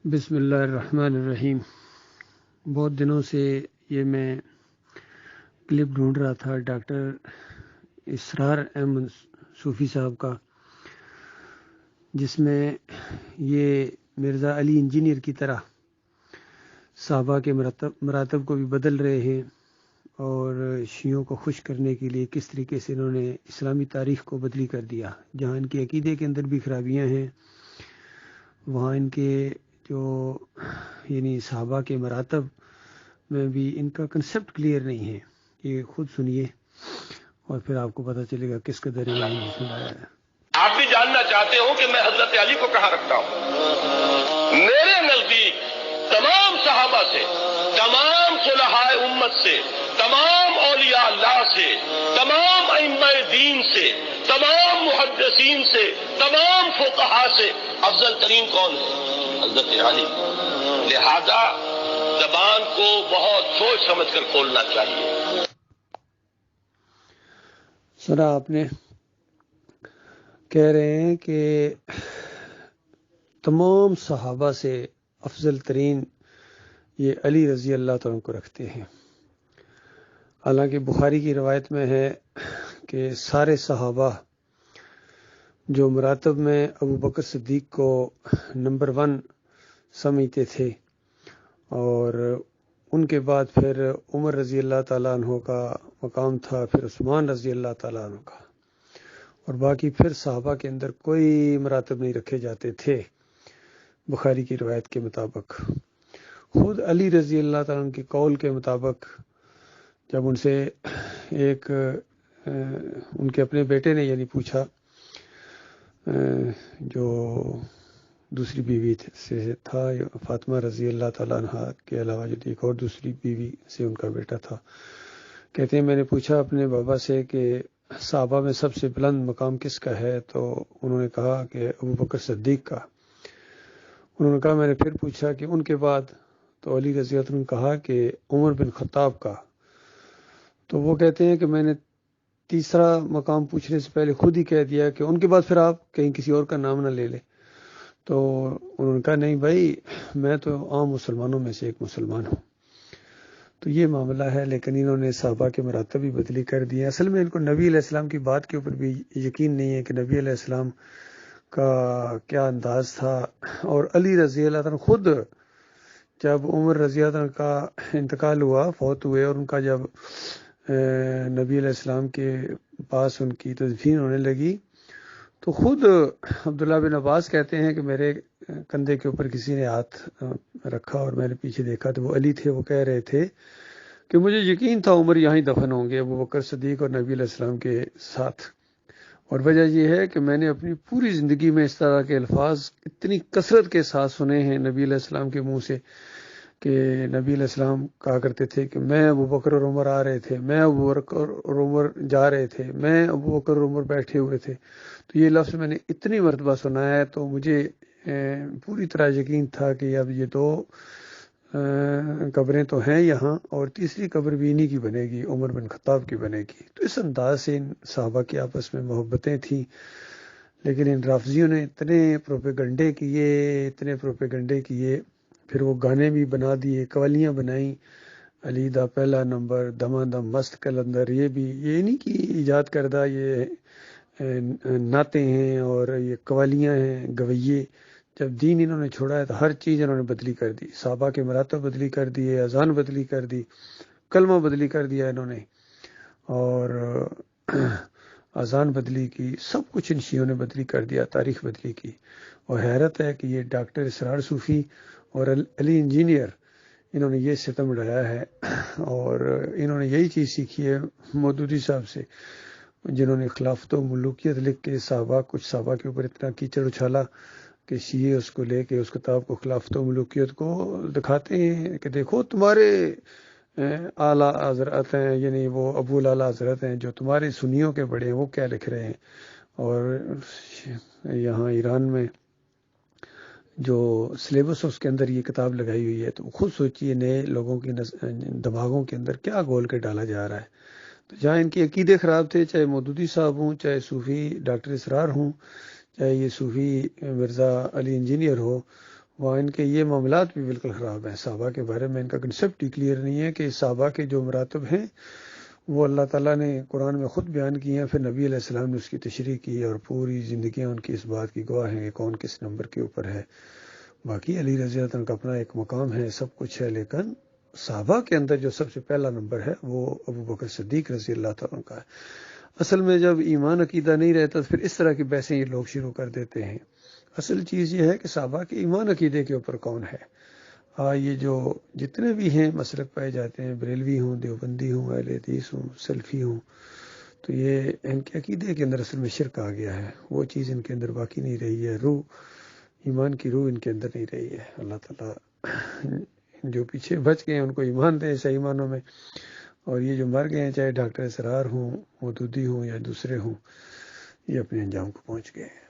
بسم اللہ الرحمن الرحیم۔ بہت دنوں سے یہ میں کلپ ڈھونڈ رہا تھا ڈاکٹر اسرار احمد صوفی صاحب کا، جس میں یہ مرزا علی انجینئر کی طرح صحابہ کے مراتب کو بھی بدل رہے ہیں اور شیعوں کو خوش کرنے کے لیے کس طریقے سے انہوں نے اسلامی تاریخ کو بدلی کر دیا۔ جہاں ان کے عقیدے کے اندر بھی خرابیاں ہیں، وہاں ان کے جو یعنی صحابہ کے مراتب میں بھی ان کا کنسپٹ کلیئر نہیں ہے۔ یہ خود سنیے اور پھر آپ کو پتہ چلے گا کس قدر ہے۔ آپ بھی جاننا چاہتے ہو کہ میں حضرت علی کو کہاں رکھتا ہوں؟ میرے نزدیک تمام صحابہ سے، تمام صلحاء امت سے، تمام اولیاء اللہ سے، تمام ائمہ دین سے، تمام محدثین سے، تمام فقہاء سے افضل ترین کون ہے؟ حضرت علی۔ لہذا زبان کو بہت سوچ سمجھ کر کھولنا چاہیے۔ سنا آپ نے، کہہ رہے ہیں کہ تمام صحابہ سے افضل ترین یہ علی رضی اللہ تعالیٰ کو رکھتے ہیں۔ حالانکہ بخاری کی روایت میں ہے کہ سارے صحابہ جو مراتب میں ابو بکر صدیق کو نمبر 1 سمجھتے تھے، اور ان کے بعد پھر عمر رضی اللہ تعالیٰ عنہ کا مقام تھا، پھر عثمان رضی اللہ تعالیٰ عنہ کا، اور باقی پھر صحابہ کے اندر کوئی مراتب نہیں رکھے جاتے تھے بخاری کی روایت کے مطابق۔ خود علی رضی اللہ تعالیٰ عنہ کے قول کے مطابق جب ان سے ایک ان کے اپنے بیٹے نے یعنی پوچھا، جو دوسری بیوی سے تھا فاطمہ رضی اللہ تعالیٰ عنہ کے علاوہ جو ایک اور دوسری بیوی سے ان کا بیٹا تھا، کہتے ہیں میں نے پوچھا اپنے بابا سے کہ صحابہ میں سب سے بلند مقام کس کا ہے، تو انہوں نے کہا کہ ابو بکر صدیق کا۔ انہوں نے کہا میں نے پھر پوچھا کہ ان کے بعد، تو علی رضی اللہ عنہ نے کہا کہ عمر بن خطاب کا۔ تو وہ کہتے ہیں کہ میں نے تیسرا مقام پوچھنے سے پہلے خود ہی کہہ دیا کہ ان کے بعد پھر آپ کہیں کسی اور کا نام نہ لے لیں۔ تو انہوں نے کہا نہیں بھائی، میں تو عام مسلمانوں میں سے ایک مسلمان ہوں۔ تو یہ معاملہ ہے، لیکن انہوں نے صحابہ کے مراتب بھی بدلی کر دیے۔ اصل میں ان کو نبی علیہ السلام کی بات کے اوپر بھی یقین نہیں ہے کہ نبی علیہ السلام کا کیا انداز تھا۔ اور علی رضی اللہ عنہ خود جب عمر رضی اللہ عنہ کا انتقال ہوا، فوت ہوئے، اور ان کا جب نبی علیہ السلام کے پاس ان کی تدفین ہونے لگی، تو خود عبداللہ بن عباس کہتے ہیں کہ میرے کندھے کے اوپر کسی نے ہاتھ رکھا اور میں نے پیچھے دیکھا تو وہ علی تھے۔ وہ کہہ رہے تھے کہ مجھے یقین تھا عمر یہاں ہی دفن ہوں گے ابو بکر صدیق اور نبی علیہ السلام کے ساتھ، اور وجہ یہ ہے کہ میں نے اپنی پوری زندگی میں اس طرح کے الفاظ اتنی کثرت کے ساتھ سنے ہیں نبی علیہ السلام کے منہ سے، کہ نبی علیہ السلام کہا کرتے تھے کہ میں ابو بکر اور عمر آ رہے تھے، میں ابو بکر اور عمر جا رہے تھے، میں ابو بکر اور عمر بیٹھے ہوئے تھے۔ تو یہ لفظ میں نے اتنی مرتبہ سنا ہے، تو مجھے پوری طرح یقین تھا کہ اب یہ دو قبریں تو ہیں یہاں، اور تیسری قبر بھی انہی کی بنے گی، عمر بن خطاب کی بنے گی۔ تو اس انداز سے ان صحابہ کی آپس میں محبتیں تھیں، لیکن ان رافضیوں نے اتنے پروپیگنڈے کیے، پھر وہ گانے بھی بنا دیے، قوالیاں بنائیں، علی دا پہلا نمبر، دما دم مست کلندر، یہ نہیں کہ ایجاد کردہ یہ نعتیں ہیں اور یہ قوالیاں ہیں، گویے۔ جب دین انہوں نے چھوڑا ہے تو ہر چیز انہوں نے بدلی کر دی، صحابہ کے مراتب بدلی کر دیے، اذان بدلی کر دی، کلمہ بدلی کر دیا انہوں نے، اور اذان بدلی کی، سب کچھ ان شیعوں نے بدلی کر دیا، تاریخ بدلی کی۔ اور حیرت ہے کہ یہ ڈاکٹر اسرار صوفی اور علی انجینئر، انہوں نے یہ ستم ڈھایا ہے، اور انہوں نے یہی چیز سیکھی ہے مودودی صاحب سے، جنہوں نے خلافت و ملوکیت لکھ کے کچھ صحابہ کے اوپر اتنا کیچڑ اچھالا کہ شیعہ اس کو لے کے اس کتاب کو خلافت و ملوکیت کو دکھاتے ہیں کہ دیکھو تمہارے اعلیٰ حضرت ہیں، یعنی وہ ابو الاعلیٰ حضرت ہیں جو تمہارے سنیوں کے بڑے ہیں، وہ کیا لکھ رہے ہیں۔ اور یہاں ایران میں جو سلیبس اس کے اندر یہ کتاب لگائی ہوئی ہے، تو خود سوچیے نئے لوگوں کی دماغوں کے اندر کیا گول کے ڈالا جا رہا ہے۔ تو جہاں ان کے عقیدے خراب تھے، چاہے مودودی صاحب ہوں، چاہے صوفی ڈاکٹر اسرار ہوں، چاہے یہ صوفی مرزا علی انجینئر ہو، وہاں ان کے یہ معاملات بھی بالکل خراب ہیں. صحابہ کے بارے میں ان کا کنسیپٹ ہی کلیئر نہیں ہے کہ صحابہ کے جو مراتب ہیں وہ اللہ تعالیٰ نے قرآن میں خود بیان کی ہیں، پھر نبی علیہ السلام نے اس کی تشریح کی، اور پوری زندگیاں ان کی اس بات کی گواہ ہیں کہ کون کس نمبر کے اوپر ہے. باقی علی رضی اللہ عنہ کا اپنا ایک مقام ہے، سب کچھ ہے، لیکن صحابہ کے اندر جو سب سے پہلا نمبر ہے وہ ابو بکر صدیق رضی اللہ تعالیٰ کا ہے. اصل میں جب ایمان عقیدہ نہیں رہتا تو پھر اس طرح کی بحثیں یہ لوگ شروع کر دیتے ہیں. اصل چیز یہ ہے کہ صحابہ کے ایمان عقیدے کے اوپر کون ہے. یہ جو جتنے بھی ہیں مسلک پائے جاتے ہیں، بریلوی ہوں، دیوبندی ہوں، اہل حدیث ہوں، سلفی ہوں، تو یہ ان کے عقیدے کے اندر اصل میں شرک آ گیا ہے. وہ چیز ان کے اندر باقی نہیں رہی ہے، روح ایمان کی روح ان کے اندر نہیں رہی ہے. اللہ تعالیٰ جو پیچھے بچ گئے ہیں ان کو ایمان دے صحیح معنوں میں، اور یہ جو مر گئے ہیں چاہے ڈاکٹر اسرار ہوں، مودودی ہوں یا دوسرے ہوں، یہ اپنے انجام کو پہنچ گئے ہیں.